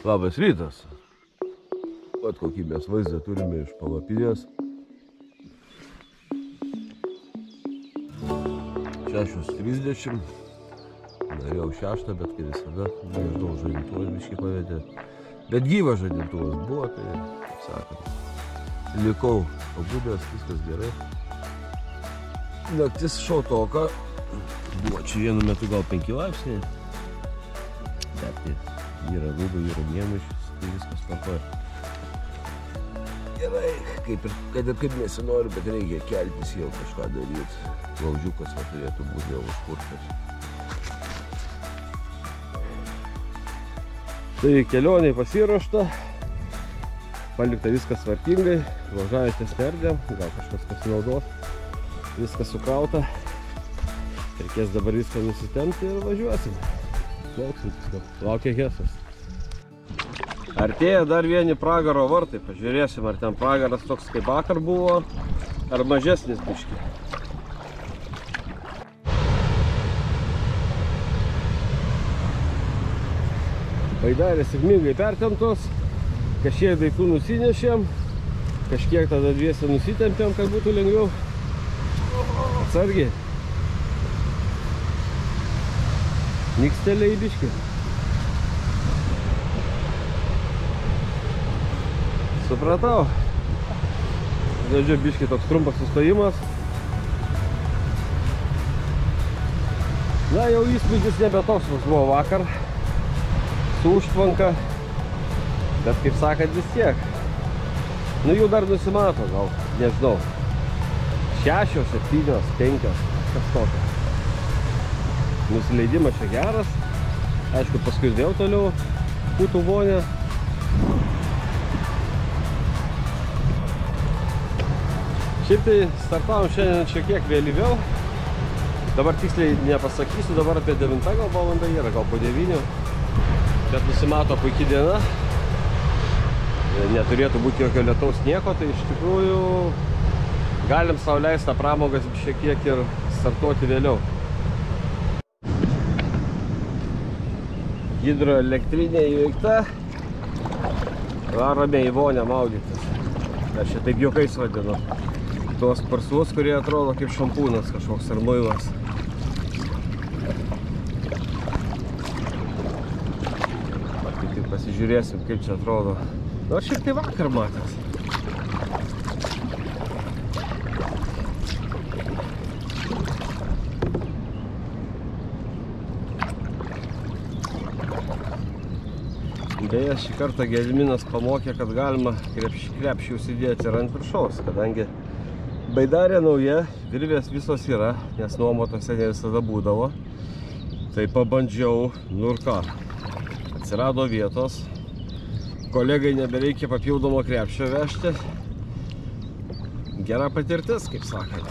Labas rytas. Vat kokį mes vaizdą turime iš palapinės. 6:30. Norėjau 6, bet kaip visada, nežinau, žadintuvas biškį pavedė. Bet gyvas žadintuvas buvo, tai, kaip sakant, likau pabudęs, viskas gerai. Naktis šaltoka. Buvo čia vienu metu gal 5 laipsniai. Bet tai yra rūbai, yra mėnešis, tai viskas tvarkoja. Gerai, kad ir kaip nesinori, bet reikia keltis jau kažką daryti. Laužiukas turėtų būti jau užkurtas. Tai kelioniai pasiruošta, palikta viskas tvarkingai, važiavietės perdėm, gal kažkas pasinaudos, viskas sukrauta. Reikės dabar viską nusitempti ir važiuosim. Lauksim viską. Laukia Hesas. Artėja dar vieni pragaro vartai. Pažiūrėsim, ar ten pragaras toks kaip vakar buvo, ar mažesnis biškį. Baidarės sėkmingai pertemptos. Kažkiek daiktų nusinešėm. Kažkiek tada dviese nusitempėm, kad būtų lengviau. Atsargiai. Nikstelė į biškį. Supratau. Žodžiu, biškį toks trumpas sustojimas. Na, jau įspūdis nebe toks, koks buvo vakar. Su užtvanka. Bet, kaip sakant, vis tiek. Nu, jų dar nusimato, gal, nežinau. 6, 7, 5, kažkokio. Nusileidimas čia geras. Aišku, paskui vėl toliau putų vonė. Šiaip tai startavom šiandien šiek tiek vėlyviau. Dabar tiksliai nepasakysiu, dabar apie 9 gal valanda yra, gal po 9. Bet nusimato puikiai diena. Neturėtų būti jokio lietaus nieko, tai iš tikrųjų galim sau leisti pramogas šiek tiek ir startuoti vėliau. Hidroelektrinė įveikta. Varome į vonę maudytis. Aš čia taip juokais vadinu. Tuos parsus, kurie atrodo kaip šampūnas kažkoks ar muilas. Tik pasižiūrėsim, kaip čia atrodo. Nors šiek tiek vakar matęs. Beje, šį kartą Gediminas pamokė, kad galima krepšį užsidėti ir ant viršaus, kadangi baidarė nauja, virvės visos yra, nes nuomotose ne visada būdavo. Tai pabandžiau, nu ir ką, atsirado vietos, kolegai nebereikia papildomo krepšio vežti. Gera patirtis, kaip sakant.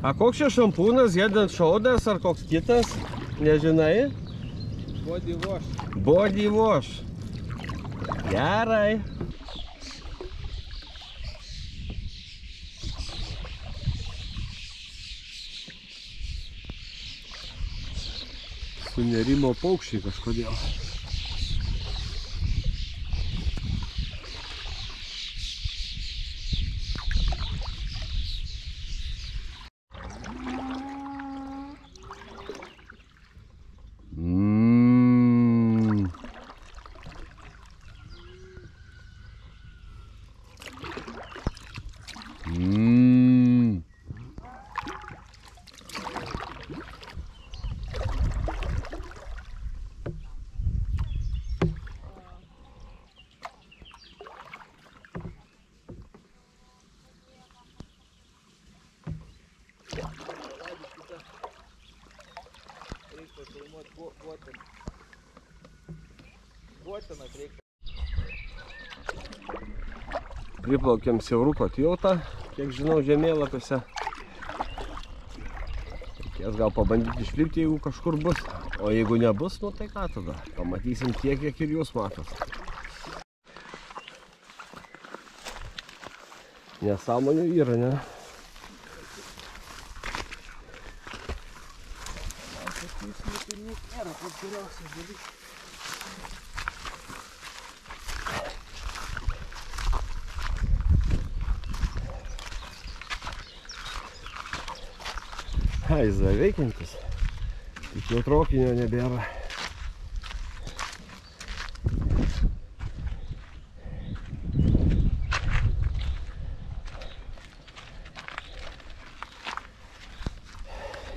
A koks čia šampūnas, Head & Shoulders ar koks kitas? Nežinai? Body wash. Body wash. Gerai. Sunerimo paukščiai kažkodėl. Priplaukėm Siauruko tiltą, kiek žinau, žemėlapiuose. Reikės gal pabandyti išlipti, jeigu kažkur bus. O jeigu nebus, nu tai ką tada? Pamatysim tiek, kiek ir jūs matot. Nesąmonių yra, ne? Slėpinys nėra pats geriausias dalykas. Jis dar veikiantis, tik jau traukinio nebėra.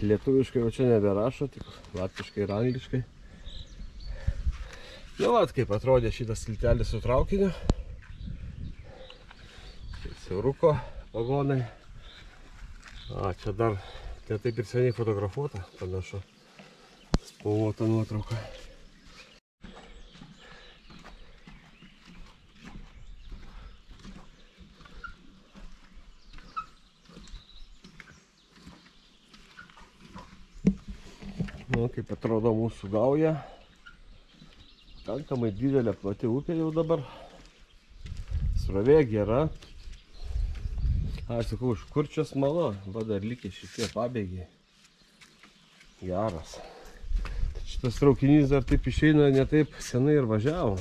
Lietuviškai jau čia neberašo, tik latviškai ir angliškai. Nu vat, kaip atrodė šitas tiltelis su traukiniu. Siauruko vagonai. Čia dar ne taip ir seniai fotografuota, panašu, spalvota nuotrauka. Nu, kaip atrodo mūsų gauja. Pakankamai didelė plati upė jau dabar. Srovė gera. Aš sakau, iš kur čia smala? Va dar likė šitie pabėgiai. Geras. Šitas traukinys dar taip išeina, ne taip senai ir važiavo.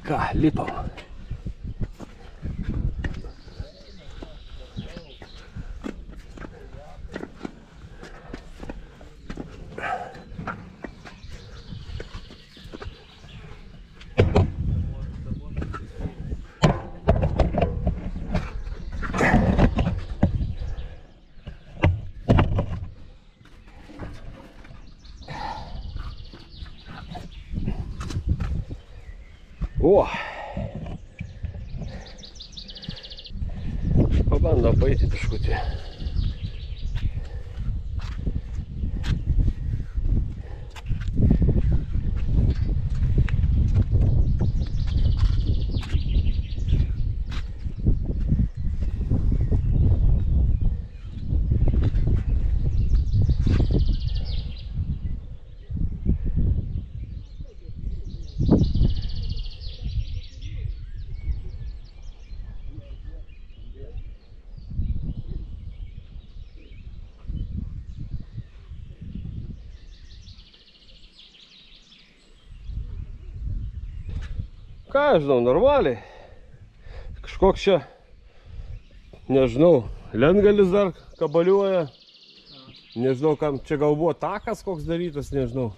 Ką, lipam. O! Pabandom paeiti biškutį. Ką, žinau, normaliai. Kažkoks čia, nežinau, lentgalis dar kabaliuoja. Nežinau, kam čia gal buvo takas koks darytas, nežinau.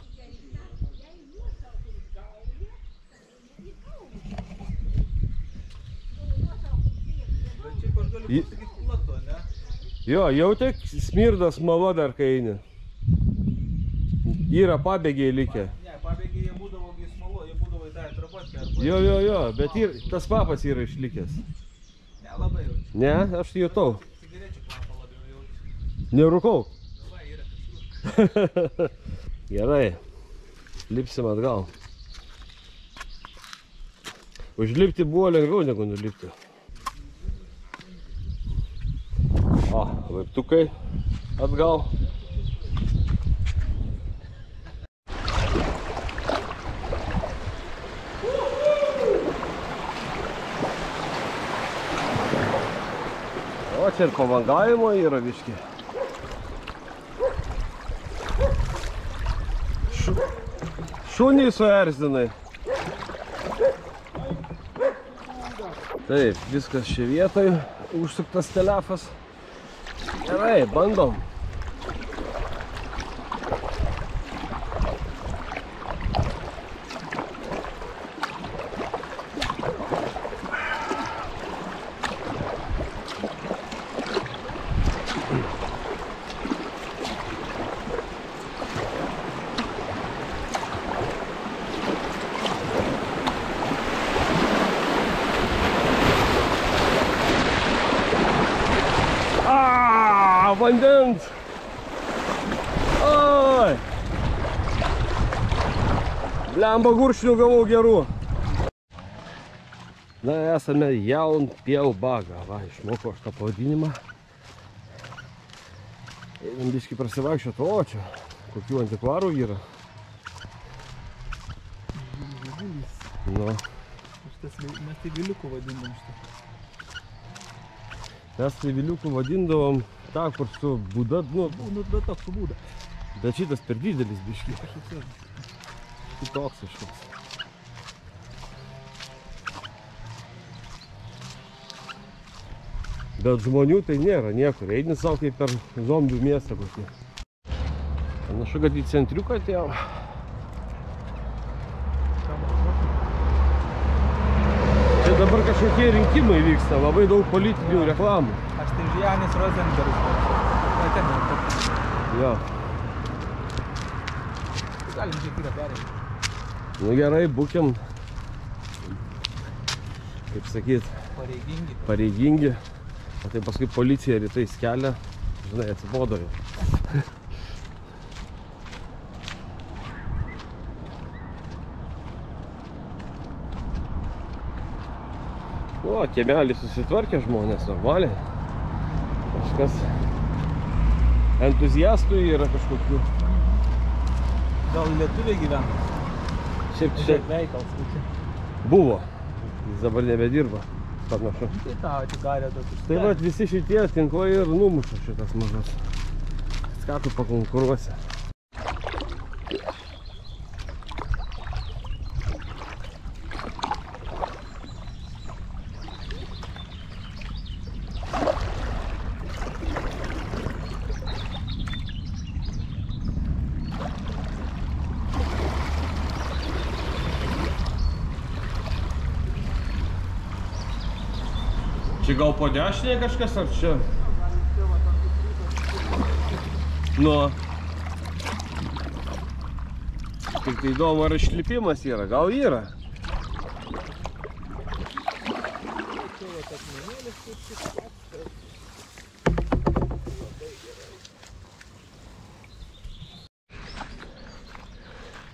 Jo, jau tik smirda smala dar kai eini. Yra pabėgiai likę. Ne, pabėgiai jie būdavo smalo, jie būdavo į tą atrapatkę. Jo, bet tas kvapas yra išlikęs. Ne, labai jaučiu. Ne, aš jutau. Cigarečių kvapą labiau jaučiu. Nerūkau. Va, yra kažkur. Gerai, lipsim atgal. Užlipti buvo lengviau negu nulipti. Laiptukai atgal. O čia ir pavangavimo yra biškį. Šunį suerzinai. Taip, viskas čia vietoj, užsuktas telefas. Gerai, bandom. Vandens! Oi! Blemba guršnių gavau gerų. Na, esame Jaunpielbaga. Va, išmokau aš tą pavadinimą. Einam biškį prasivaikščiot. O, čia kokių antikvarų yra. Nu. Mes tai viliukų vadindam šitą. Mes tai viliukų vadindavom tą, kur su būda, nu, Da toks su būda. bet šitas per didelis biškį. Kažkoks ir. Kitoks kažkoks. Bet žmonių tai nėra niekur. Eini savo kaip per zombių miestą kokį. Panašu, kad į centriuką atėjom. Čia dabar kažkokie rinkimai vyksta, labai daug politinių reklamų. Aš tai Janis Rozenbergas. Jo. Galim čia kitą perėti. Nu gerai, būkim, kaip sakyt, pareigingi. O tai paskui policija rytais kelia, žinai, atsibodo jau. O, kiemelį susitvarkė žmonės normaliai. Kažkas entuziastų yra kažkokių. Gal lietuviai gyvena? Šiaip čia Veikals. buvo, jis dabar nebedirba, panašu. Tai tau atidarė tokius. Tai va, visi šitie tinklai ir numuša šitas mažas. Ką tu pakonkuruosi? Čia gal po dešinėje kažkas, ar čia? Nu. Tik tai įdomu, ar išlipimas yra, gal yra.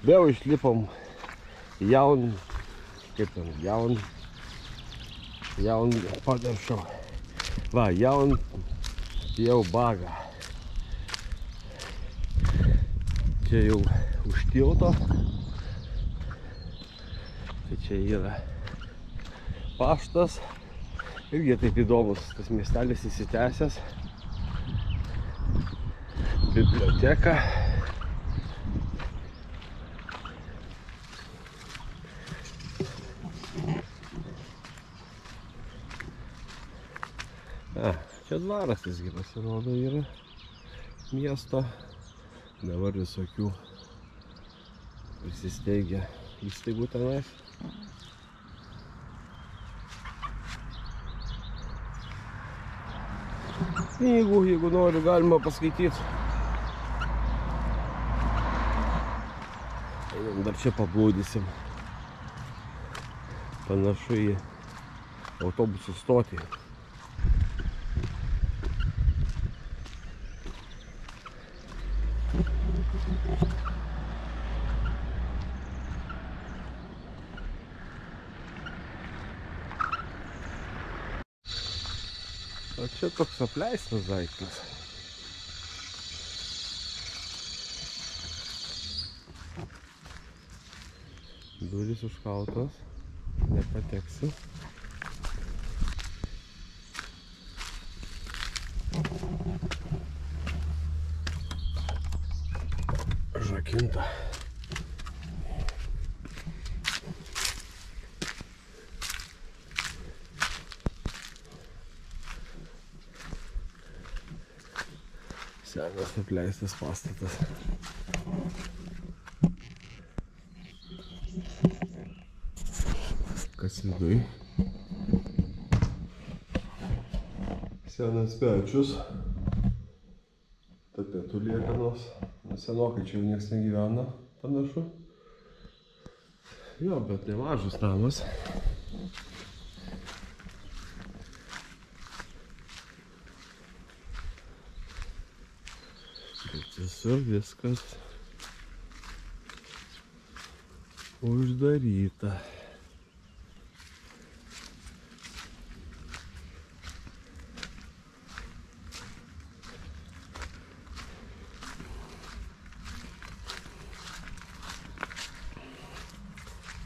Vėl išlipom jaun, kaip ten, jaun padaršau. Va, jaun jau bagą. Čia jau už tilto. Tai čia yra paštas. Irgi taip įdomus, tas miestelis įsitęsęs. Biblioteka. Čia dvaras visgi pasirodo yra miesto. Dabar visokių prisisteigia įstaigų tenais. Knygų, jeigu noriu, galima paskaityti. Dar čia pablūdysim. Panašu į autobusų stotį. O čia toks apleistas daiktas. Durys užkaltos, nepateksi. Žakinta. Senas apleistas pastatas. Kas viduj? Senas pečius. Tapetų liekanos. Senokai čia jau niekas negyvena, panašu. Jo, bet nemažas namas. Bet visur viskas uždaryta.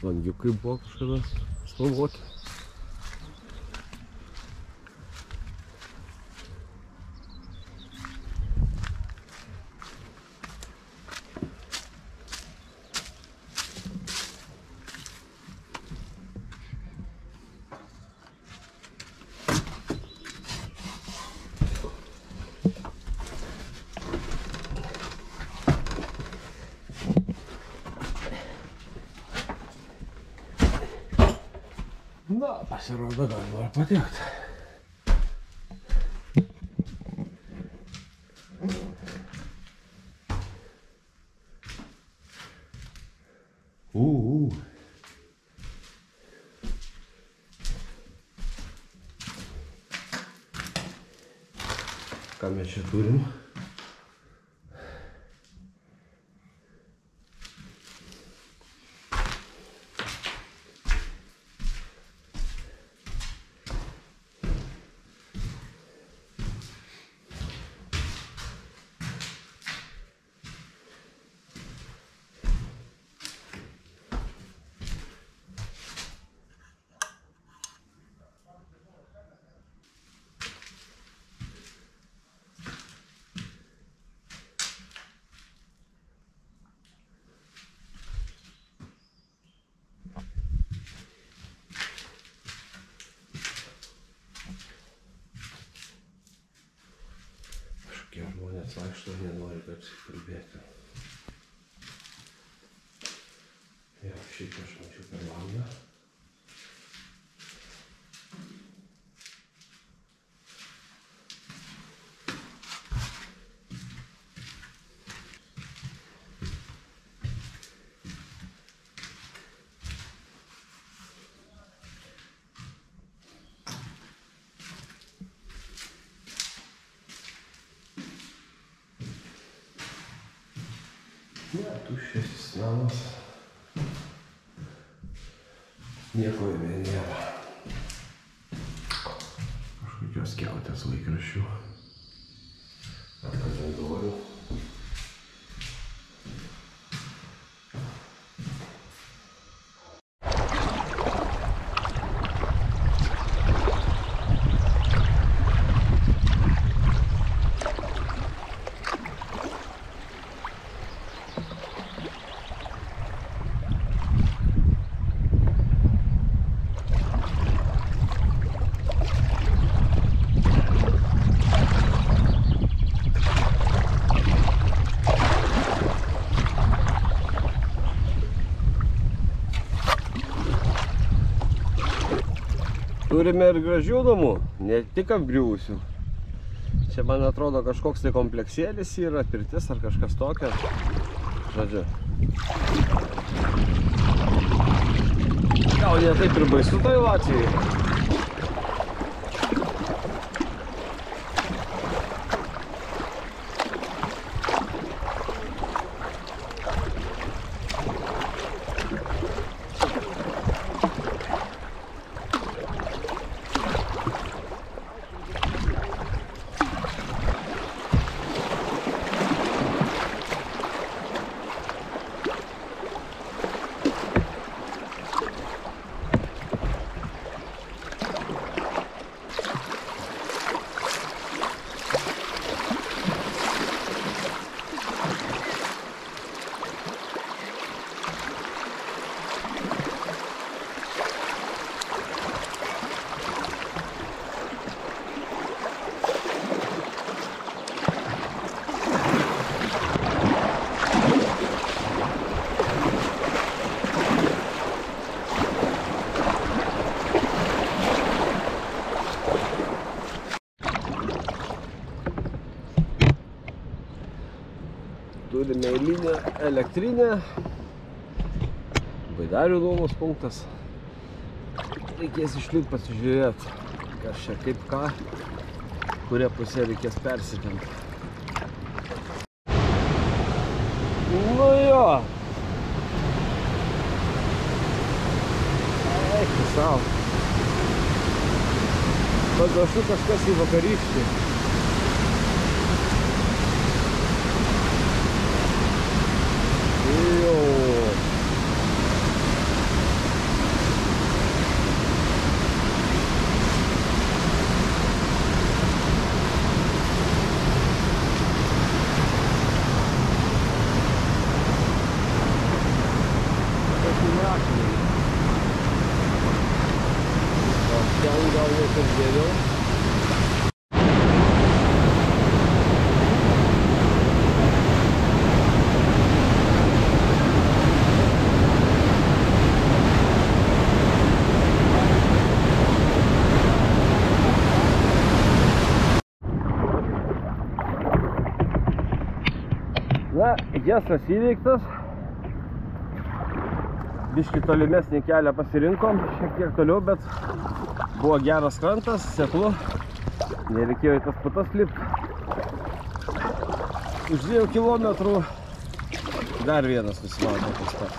langiukai buvo kažkada spalvoti. Na, pasirodo, galima ir patiekti. Ką mes čia turim? Kažkokie žmonės vaikšto ir nenori apsikalbėti. Jo, šiaip aš mačiau per langą. Ne, tuščias namas. Nieko jame nėra. Kažkokios skiautės laikraščių. Kalendorių. Turime ir gražių namų, ne tik apgriuvusių. Čia, man atrodo, kažkoks tai kompleksėlis yra, pirtis ar kažkas tokio. Žodžiu. Gal ne taip ir baisu toj Latvijai. Turime eilinę elektrinę, Baidarių nuomos punktas. Reikės išlikt pasižiūrėti, kas čia kaip ką, kuria pusė reikės persitempti. Nu jo. Eik savo. Panašu kažkas į vakarykštį. gal net ir geriau. Na, gesas įveiktas. Biškį tolimesnį kelią pasirinkom, šiek tiek toliau, bet buvo geras krantas, seklu. Nereikėjo į tas putas lipti. Už 2 kilometrų dar vienas nusimato tas pat.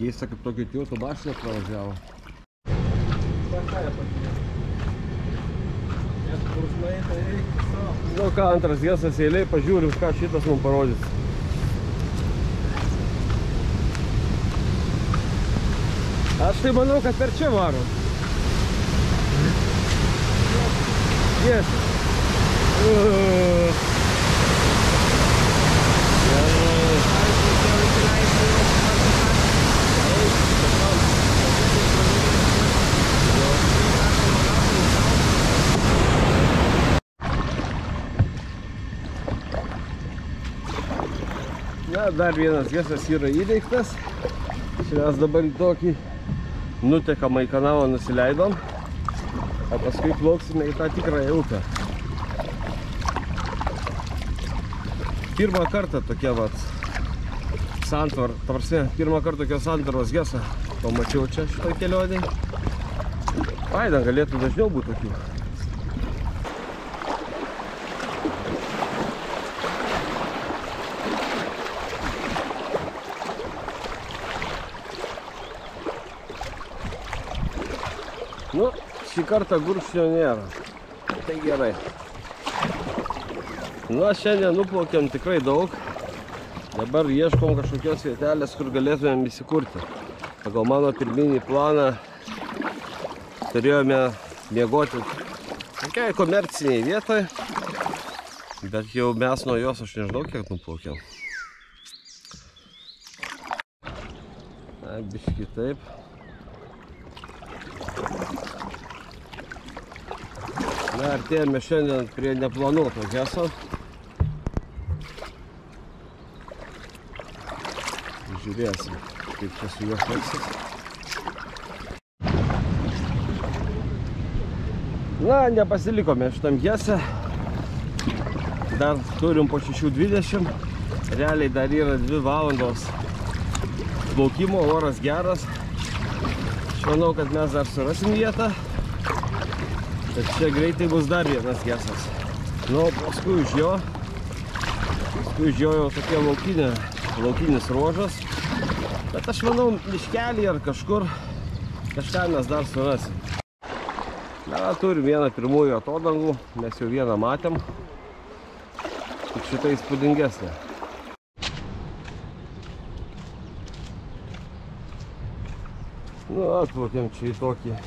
Keista, kaip tokio tilto mašina pravažiavo. Gal ką, antras gesas eiliai, pažiūrim, ką šitas mums parodys. Aš tai manau, kad per čia varom. Yes. Na, dar vienas gesas yra įveiktas. Mes dabar į tokį nutekamą į kanalą nusileidom, o paskui plauksime į tą tikrąją upę. Pirmą kartą tokia vat santvara, pirmą kartą tokios santvaros gesą pamačiau čia šitoj kelionėj. Faina, galėtų dažniau būti tokių. Nu, šį kartą gurkšnio nėra. Tai gerai. Na, šiandien nuplaukėm tikrai daug. Dabar ieškom kažkokios vietelės, kur galėtumėm įsikurti. Pagal mano pirminį planą turėjome miegoti tokiai komerciniai vietoje. Bet jau mes nuo jos, aš nežinau, kiek nuplaukėm. Na, biškį taip. Na, artėjame šiandien prie neplanuoto geso. Žiūrėsim, kaip čia su juo seksis. Na, nepasilikome šitam gese. Dar turim po 6:20. Realiai dar yra 2 valandos plaukimo, oras geras. Aš manau, kad mes dar surasim vietą. Bet čia greitai bus dar vienas gesas. Nu, paskui už jo jau tokia laukinis ruožas. Bet aš manau, miškelį ar kažkur kažką mes dar surasim. Na, turim vieną pirmųjų atodangų, mes jau vieną matėm. Tik šitą įspūdingesnė. Nu, atplaukėm čia į tokį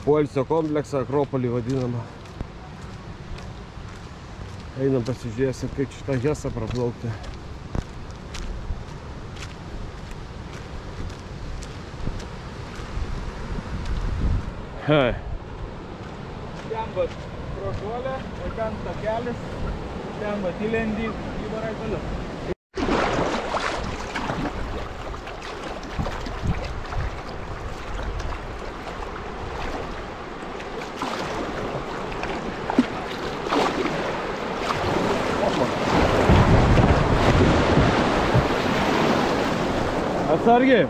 poilsio kompleksą, Akropolį vadinamą. Einam pasižiūrėsim, kaip šitą gesą praplaukti. Hei. Ten vat prošuolė, o ten takelis, ten vat įlendi į varai toliau. Atsargiai.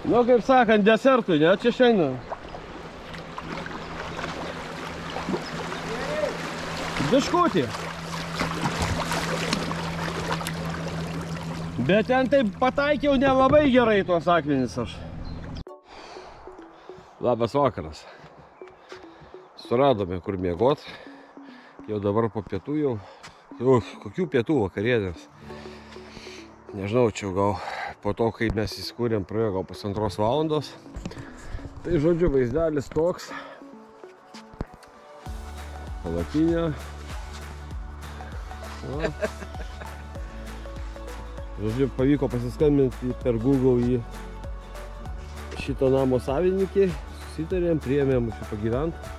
Nu, kaip sakant, desertui, ne? Čia šiandien. Bet ten taip pataikiau nelabai gerai tuos akmenis aš. Labas vakaras. Suradome kur miegot. Jau dabar po pietų jau. Kokių pietų vakarienės? Nežinau, čia gal po to, kai mes įsikūrėm, praėjo gal 1,5 valandos. Tai žodžiu, vaizdelis toks. Palapinė. Žodžiu, pavyko pasiskambinti per Google į šito namo savininkį. Susitarėm, priėmėm čia pagyventi.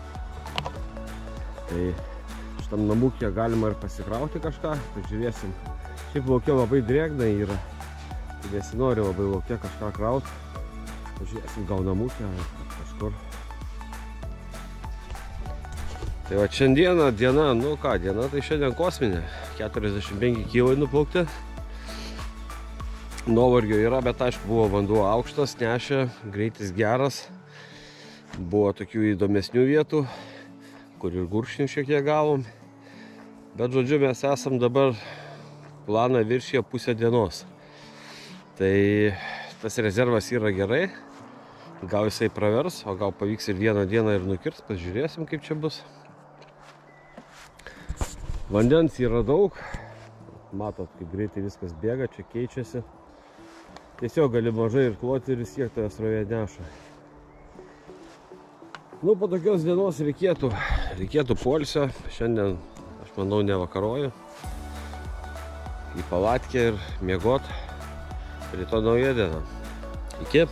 Tai šitam namūkė galima ir pasikrauti kažką. Pažiūrėsim. Šiaip laukia labai drėgna yra. Tai nesinori labai laukia kažką krauti. Pažiūrėsim, gal namūkė kažkur. Tai va šiandieną diena, nu ką, diena tai šiandien kosminė. 45 kilai nuplaukti. Nuovargio yra, bet aišku buvo vanduo aukštas, nešė, greitis geras. Buvo tokių įdomesnių vietų, kur ir gurkšnių šiek tiek gavom. Bet žodžiu, mes esam dabar planą viršyje pusę dienos. Tai tas rezervas yra gerai. Gal jisai pravers, o gal pavyks ir vieną dieną ir nukirs, pažiūrėsim kaip čia bus. Vandens yra daug. Matot, kaip greitai viskas bėga, čia keičiasi. Tiesiog gali mažai ir kloti ir vis tiek toje srovėje neša. Nu, po tokios dienos reikėtų poilsio. Šiandien, aš manau, nevakaroju. Į palatkę ir miegot. Rytoj nauja diena. Iki.